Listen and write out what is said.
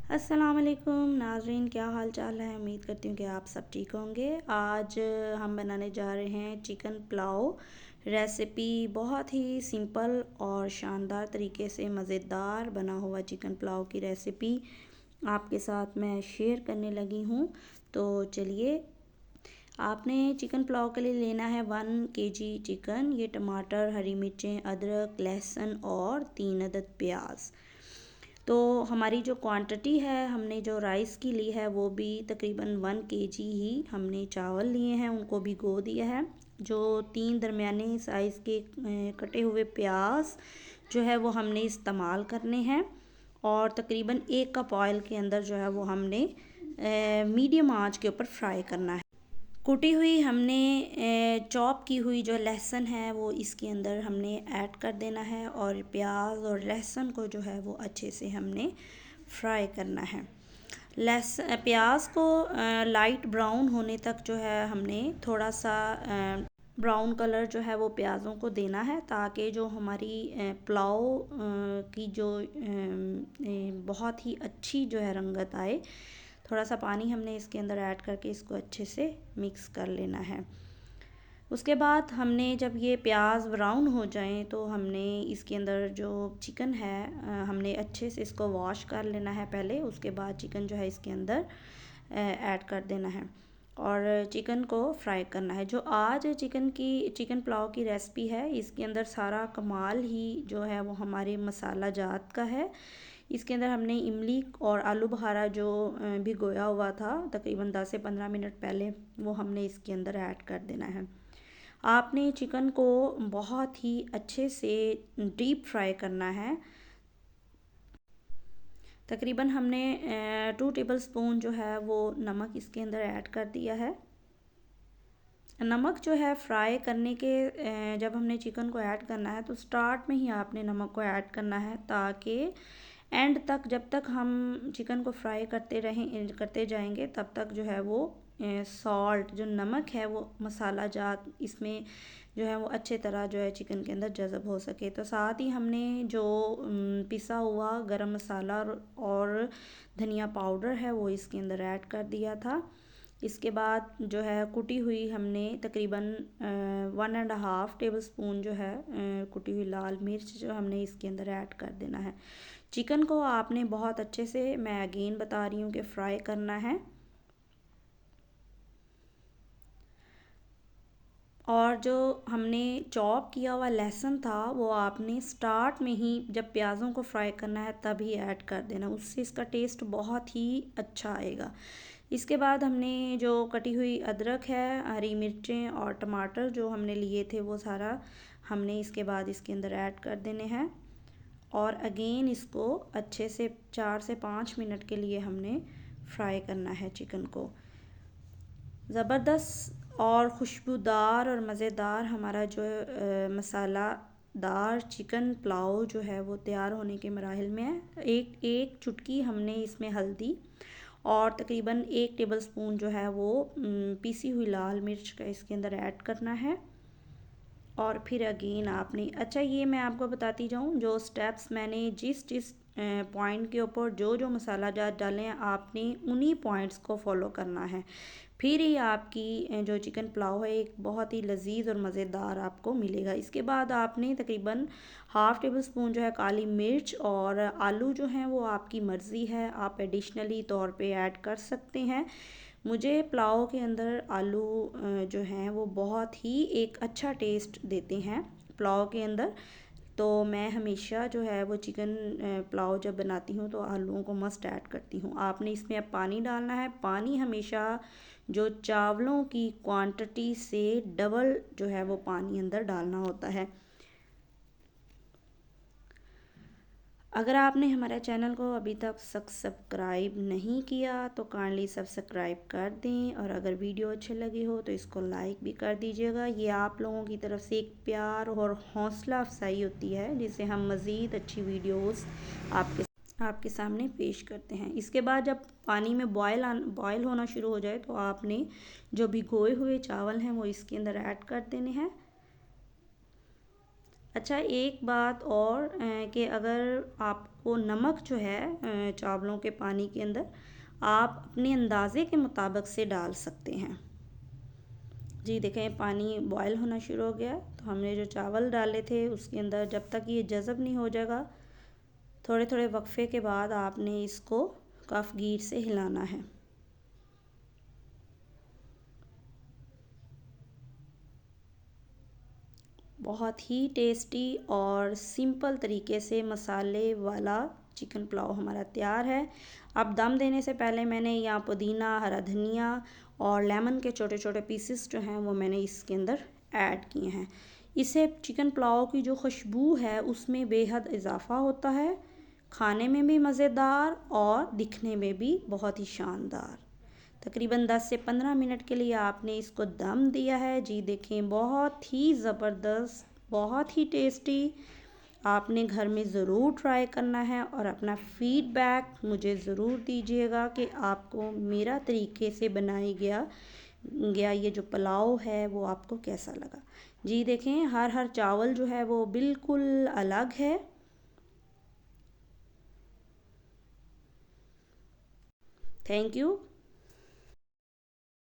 अस्सलाम वालेकुम नाज़रीन, क्या हाल चाल है। उम्मीद करती हूँ कि आप सब ठीक होंगे। आज हम बनाने जा रहे हैं चिकन पुलाव। रेसिपी बहुत ही सिंपल और शानदार तरीके से मज़ेदार बना हुआ चिकन पुलाव की रेसिपी आपके साथ मैं शेयर करने लगी हूँ। तो चलिए, आपने चिकन पुलाव के लिए लेना है 1 kg चिकन। ये टमाटर, हरी मिर्चें, अदरक, लहसुन और 3 अदद प्याज। तो हमारी जो क्वांटिटी है, हमने जो राइस की ली है वो भी तकरीबन 1 kg ही हमने चावल लिए हैं, उनको भिगो दिया है। जो 3 दरमियाने साइज़ के कटे हुए प्याज जो है वो हमने इस्तेमाल करने हैं और तकरीबन 1 कप ऑयल के अंदर जो है वो हमने मीडियम आंच के ऊपर फ्राई करना है। कुटी हुई हमने चॉप की हुई जो लहसुन है वो इसके अंदर हमने ऐड कर देना है और प्याज और लहसुन को जो है वो अच्छे से हमने फ्राई करना है। प्याज को लाइट ब्राउन होने तक जो है हमने थोड़ा सा ब्राउन कलर जो है वो प्याज़ों को देना है, ताकि जो हमारी पुलाव की जो बहुत ही अच्छी जो है रंगत आए। थोड़ा सा पानी हमने इसके अंदर ऐड करके इसको अच्छे से मिक्स कर लेना है। उसके बाद हमने जब ये प्याज ब्राउन हो जाएं तो हमने इसके अंदर जो चिकन है हमने अच्छे से इसको वॉश कर लेना है पहले। उसके बाद चिकन जो है इसके अंदर ऐड कर देना है और चिकन को फ्राई करना है। जो आज चिकन पुलाव की रेसिपी है, इसके अंदर सारा कमाल ही जो है वो हमारे मसाला जात का है। इसके अंदर हमने इमली और आलू बुखारा जो भिगोया हुआ था तकरीबन 10 से 15 मिनट पहले, वो हमने इसके अंदर ऐड कर देना है। आपने चिकन को बहुत ही अच्छे से डीप फ्राई करना है। तकरीबन हमने 2 टेबल स्पून जो है वो नमक इसके अंदर ऐड कर दिया है। नमक जो है फ्राई करने के जब हमने चिकन को ऐड करना है तो स्टार्ट में ही आपने नमक को ऐड करना है, ताकि एंड तक जब तक हम चिकन को फ्राई करते जाएंगे तब तक जो है वो सॉल्ट जो नमक है वो मसाला जात इसमें जो है वो अच्छे तरह जो है चिकन के अंदर जज़ब हो सके। तो साथ ही हमने जो पिसा हुआ गरम मसाला और धनिया पाउडर है वो इसके अंदर ऐड कर दिया था। इसके बाद जो है कुटी हुई हमने तकरीबन 1.5 टेबल स्पून जो है कुटी हुई लाल मिर्च जो हमने इसके अंदर ऐड कर देना है। चिकन को आपने बहुत अच्छे से, मैं अगेन बता रही हूँ कि फ्राई करना है। और जो हमने चॉप किया हुआ लहसुन था वो आपने स्टार्ट में ही जब प्याज़ों को फ्राई करना है तभी ऐड कर देना, उससे इसका टेस्ट बहुत ही अच्छा आएगा। इसके बाद हमने जो कटी हुई अदरक है, हरी मिर्चें और टमाटर जो हमने लिए थे वो सारा हमने इसके बाद इसके अंदर ऐड कर देने हैं और अगेन इसको अच्छे से 4 से 5 मिनट के लिए हमने फ्राई करना है चिकन को। ज़बरदस्त और खुशबूदार और मज़ेदार हमारा जो मसालादार चिकन पुलाव जो है वो तैयार होने के मराहिल में है। एक चुटकी हमने इसमें हल्दी और तकरीबन 1 टेबल स्पून जो है वो पीसी हुई लाल मिर्च का इसके अंदर ऐड करना है। और फिर अगेन आपने, अच्छा ये मैं आपको बताती जाऊँ, जो स्टेप्स मैंने जिस जिस पॉइंट के ऊपर जो जो मसाला जात डाले हैं आपने उन्हीं पॉइंट्स को फॉलो करना है। फिर ही आपकी जो चिकन पुलाव है एक बहुत ही लजीज और मज़ेदार आपको मिलेगा। इसके बाद आपने तकरीबन हाफ़ टेबल स्पून जो है काली मिर्च और आलू जो हैं वो आपकी मर्ज़ी है, आप एडिशनली तौर पे ऐड कर सकते हैं। मुझे पुलाव के अंदर आलू जो हैं वो बहुत ही एक अच्छा टेस्ट देते हैं पुलाव के अंदर। तो मैं हमेशा जो है वो चिकन पुलाव जब बनाती हूँ तो आलूओं को मस्ट ऐड करती हूँ। आपने इसमें अब पानी डालना है। पानी हमेशा जो चावलों की क्वांटिटी से डबल जो है वो पानी अंदर डालना होता है। अगर आपने हमारे चैनल को अभी तक सब्सक्राइब नहीं किया तो काइंडली सब्सक्राइब कर दें, और अगर वीडियो अच्छे लगे हो तो इसको लाइक भी कर दीजिएगा। ये आप लोगों की तरफ से एक प्यार और हौसला अफजाई होती है जिससे हम मज़ीद अच्छी वीडियोस आपके सामने पेश करते हैं। इसके बाद जब पानी में बॉयल होना शुरू हो जाए तो आपने जो भिगोए हुए चावल हैं वो इसके अंदर ऐड कर देने हैं। अच्छा, एक बात और कि अगर आपको नमक जो है चावलों के पानी के अंदर आप अपने अंदाज़े के मुताबिक से डाल सकते हैं। जी देखें, पानी बॉयल होना शुरू हो गया, तो हमने जो चावल डाले थे उसके अंदर जब तक ये जज़ब नहीं हो जाएगा, थोड़े थोड़े वक्फे के बाद आपने इसको कफ़गीर से हिलाना है। बहुत ही टेस्टी और सिंपल तरीके से मसाले वाला चिकन पुलाव हमारा तैयार है। अब दम देने से पहले मैंने यहाँ पुदीना, हरा धनिया और लेमन के छोटे छोटे पीसेस जो हैं वो मैंने इसके अंदर ऐड किए हैं। इससे चिकन पुलाव की जो खुशबू है उसमें बेहद इजाफ़ा होता है, खाने में भी मज़ेदार और दिखने में भी बहुत ही शानदार। तकरीबन 10 से 15 मिनट के लिए आपने इसको दम दिया है। जी देखें, बहुत ही ज़बरदस्त, बहुत ही टेस्टी। आपने घर में ज़रूर ट्राई करना है और अपना फ़ीडबैक मुझे ज़रूर दीजिएगा कि आपको मेरा तरीके से बनाई गया ये जो पुलाव है वो आपको कैसा लगा। जी देखें, हर हर चावल जो है वो बिल्कुल अलग है। Thank you.